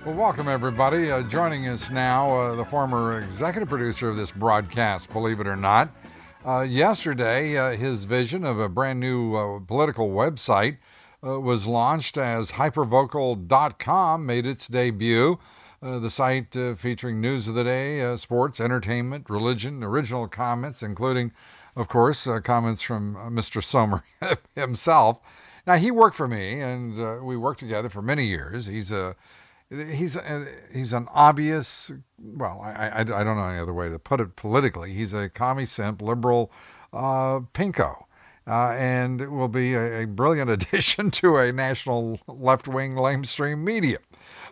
Well, welcome everybody. Joining us now, the former executive producer of this broadcast, believe it or not. Yesterday, his vision of a brand new political website was launched as HyperVocal.com made its debut. The site featuring news of the day, sports, entertainment, religion, original comments, including, of course, comments from Mr. Sohmer himself. Now, he worked for me, and we worked together for many years. He's an obvious, well, I don't know any other way to put it politically. He's a commie-simp, liberal pinko, and will be a brilliant addition to a national left-wing lamestream media.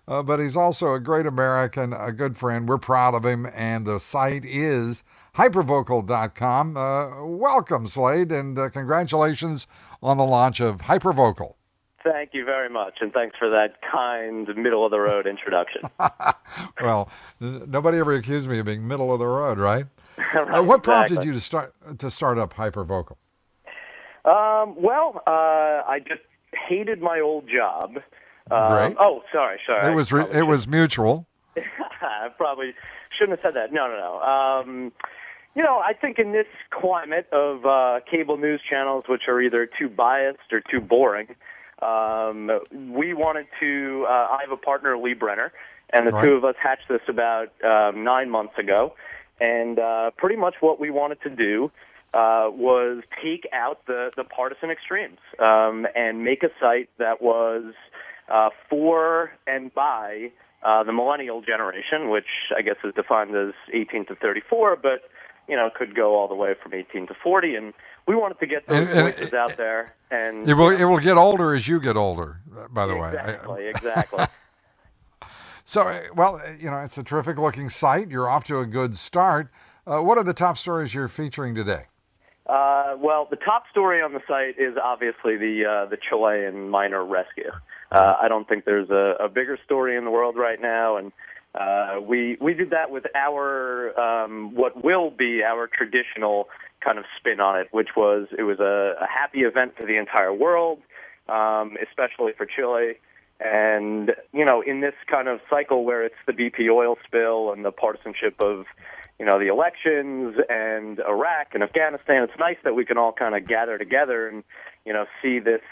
But he's also a great American, a good friend. We're proud of him, and the site is HyperVocal.com. Welcome, Slade, and congratulations on the launch of HyperVocal. Thank you very much, and thanks for that kind, middle-of-the-road introduction. Well, nobody ever accused me of being middle of the road, right? Right, What prompted exactly. you to start up HyperVocal? I just hated my old job. Great. Oh, sorry. It was mutual. I probably shouldn't have said that. No. I think in this climate of cable news channels, which are either too biased or too boring, we wanted to, I have a partner, Lee Brenner, and the Right. two of us hatched this about 9 months ago. And pretty much what we wanted to do was take out the partisan extremes and make a site that was for and by the millennial generation, which I guess is defined as 18 to 34, but could go all the way from 18 to 40, and we wanted to get those voices out there. And it will get older as you get older, by the way. Exactly. So, well, it's a terrific looking site. You're off to a good start. What are the top stories you're featuring today? Well, the top story on the site is obviously the Chilean miner rescue. I don't think there's a bigger story in the world right now, and we did that with our what will be our traditional kind of spin on it, which was a happy event for the entire world, especially for Chile. And in this kind of cycle where it's the BP oil spill and the partisanship of the elections and Iraq and Afghanistan, it's nice that we can all kind of gather together and see this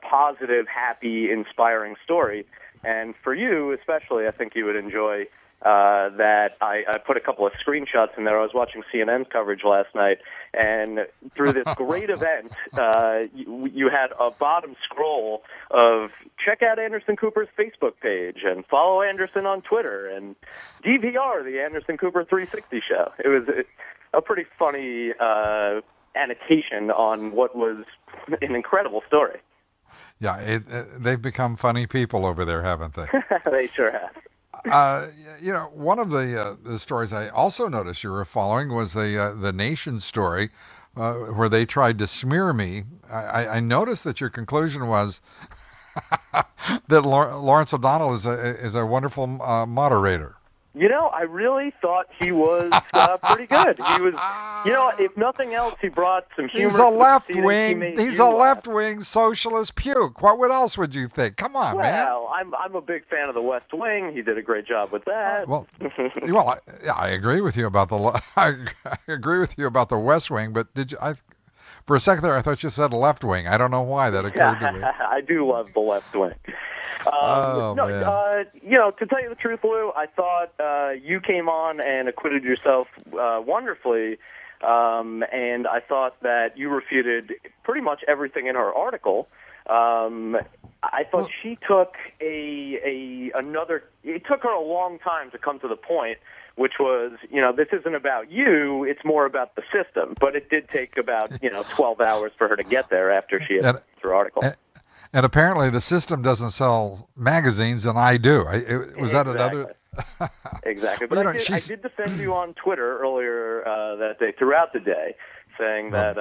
positive, happy, inspiring story. And for you especially, I think you would enjoy that I put a couple of screenshots in there. I was watching CNN's coverage last night, and through this great event, you had a bottom scroll of check out Anderson Cooper's Facebook page and follow Anderson on Twitter and DVR the Anderson Cooper 360 show. It was a pretty funny annotation on what was an incredible story. Yeah, they've become funny people over there, haven't they? They sure have. One of the stories I also noticed you were following was the Nation story, where they tried to smear me. I noticed that your conclusion was that Lawrence O'Donnell is a wonderful moderator. I really thought he was pretty good. He was, if nothing else, he brought some humor. He's a left-wing socialist puke. What else would you think? Come on, man. Well, I'm a big fan of the West Wing. He did a great job with that. Well, I agree with you about I agree with you about the West Wing. But for a second there, I thought you said left wing. I don't know why that occurred to me. I do love the Left Wing. Man. To tell you the truth, Lou, I thought you came on and acquitted yourself wonderfully, and I thought that you refuted pretty much everything in her article. I thought she took it took her a long time to come to the point, which was, this isn't about you, it's more about the system. But it did take about, 12 hours for her to get there after she had her article. And apparently the system doesn't sell magazines, and I do. Was that another? Exactly. But I did defend you on Twitter earlier that day, throughout the day, saying that,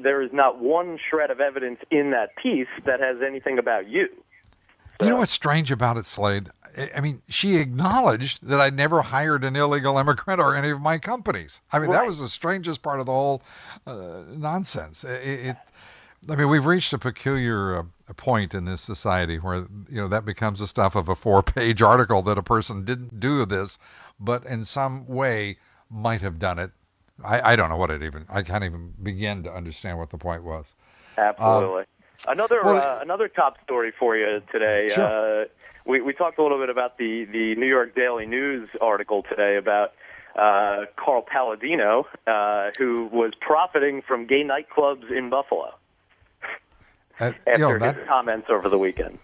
there is not one shred of evidence in that piece that has anything about you. So, you know what's strange about it, Slade? I mean, she acknowledged that I never hired an illegal immigrant or any of my companies. I mean, That was the strangest part of the whole nonsense. I mean, we've reached a peculiar point in this society where, that becomes the stuff of a 4-page article that a person didn't do this, but in some way might have done it. I don't know what I can't even begin to understand what the point was. Absolutely. Well, Another top story for you today. Sure. We talked a little bit about the New York Daily News article today about Carl Paladino, who was profiting from gay nightclubs in Buffalo after his comments over the weekend.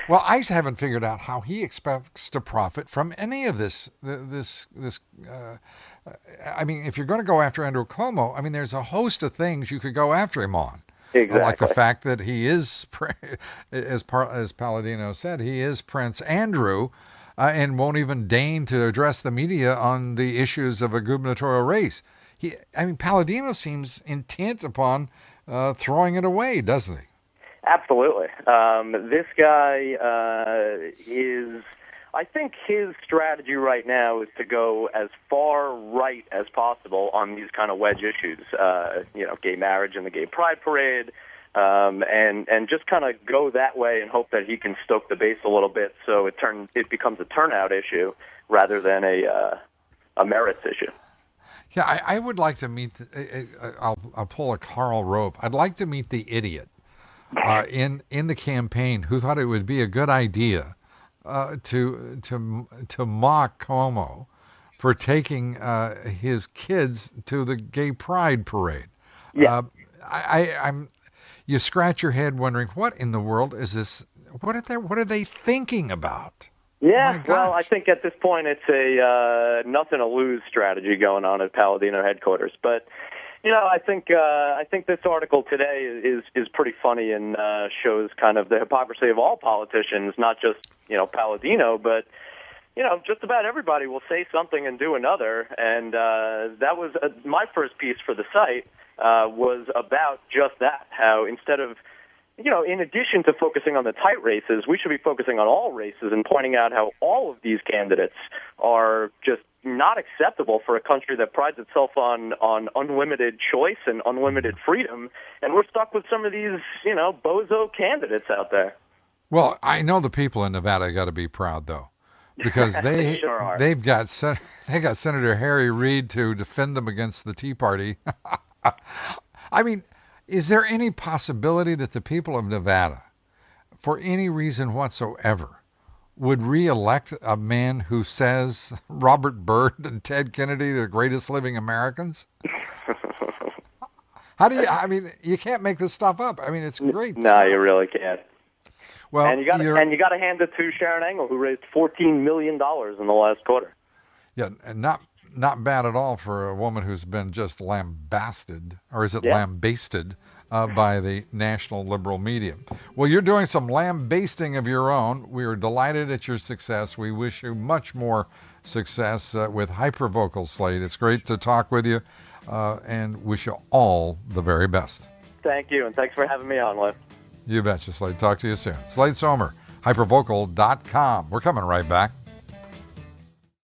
Well, I haven't figured out how he expects to profit from any of this. I mean, if you're going to go after Andrew Cuomo, I mean, there's a host of things you could go after him on. Exactly. Like the fact that he is, as Paladino said, he is Prince Andrew, and won't even deign to address the media on the issues of a gubernatorial race. Paladino seems intent upon throwing it away, doesn't he? Absolutely. This guy is, I think his strategy right now is to go as far right as possible on these kind of wedge issues, gay marriage and the gay pride parade, and just kind of go that way and hope that he can stoke the base a little bit so it becomes a turnout issue rather than a merits issue. Yeah, I would like to meet. I'll pull a Karl Rove. I'd like to meet the idiot in the campaign who thought it would be a good idea to mock Cuomo for taking his kids to the gay pride parade. Yeah. You scratch your head wondering, what in the world is this? What are they thinking about? Yeah, well, I think at this point it's a nothing to lose strategy going on at Paladino headquarters. But I think this article today is pretty funny and shows kind of the hypocrisy of all politicians, not just Paladino, but just about everybody will say something and do another. And that was my first piece for the site was about just that. How instead of in addition to focusing on the tight races, we should be focusing on all races and pointing out how all of these candidates are just not acceptable for a country that prides itself on unlimited choice and unlimited freedom. And we're stuck with some of these, bozo candidates out there. Well, I know the people in Nevada got to be proud, though, because they sure are. They got Senator Harry Reid to defend them against the Tea Party. I mean, is there any possibility that the people of Nevada, for any reason whatsoever, would re-elect a man who says Robert Byrd and Ted Kennedy are the greatest living Americans? You can't make this stuff up. I mean, it's great. No, stuff. You really can't. Well, and you got to hand it to Sharon Engel, who raised $14 million in the last quarter. Yeah, and not bad at all for a woman who's been just lambasted, or is it lambasted, by the national liberal media. Well, you're doing some lambasting of your own. We are delighted at your success. We wish you much more success with HyperVocal, Slade. It's great to talk with you, and wish you all the very best. Thank you, and thanks for having me on, Lou. You betcha, Slade. Talk to you soon. Slade Sohmer, HyperVocal.com. We're coming right back.